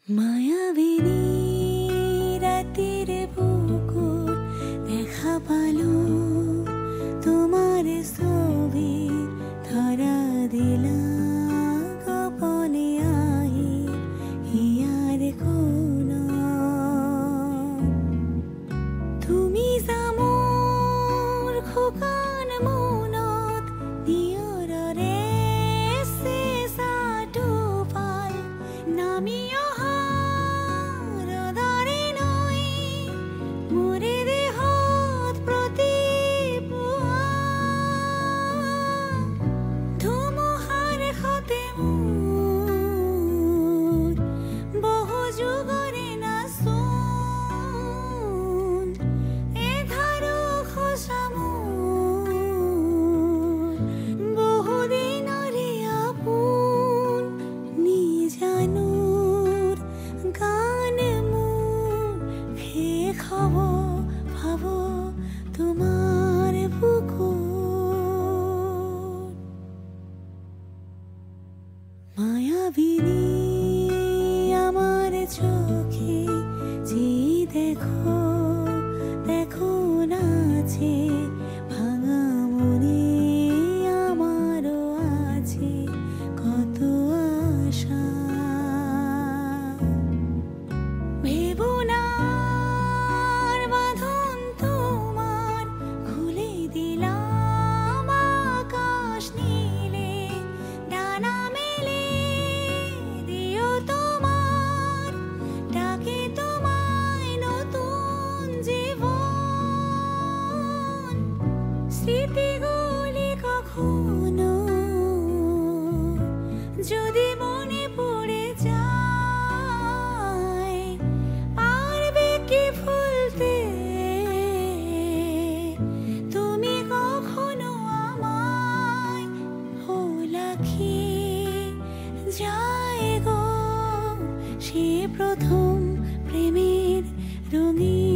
মায়াবিনী রাতের বুকুর দেখা পালো তোমার ছবি ধরা দিলা গোপনে আহি হিয়ার কোন তুমি যামোর খোকান মনত নিয়ৰৰে চেঁচা পাল নামি অহাৰ দৰে নৈ মোৰে দেহত প্ৰতিপুৱা ধুমুহাৰ সতে মোৰ বহু যুগৰে নাচোন এধাৰো খোজা মোৰ বহুদিনৰে আপোন নিজানোৰ গান মোৰ শেষ হ'ব ভাব তোমাৰ বুকুত মায়াবিনী আমার চোখে যে দেখো দেখো নাচে ভাঙা মনে আমারও আছে কত আশা ভেবো না আর বাঁধন তোমার খুলে দিলাম আকাশ নীলে ডানা মেলে দিও তোমার ডাকে তোমায় নতুন জীবন স্মৃতিগুলি কখনো যদি মনে পড়ে যায় পারবে কি ভুলতে তুমি কখনো আমায় ভোলাকি যায় গো সে প্রথম প্রেমের রঙিন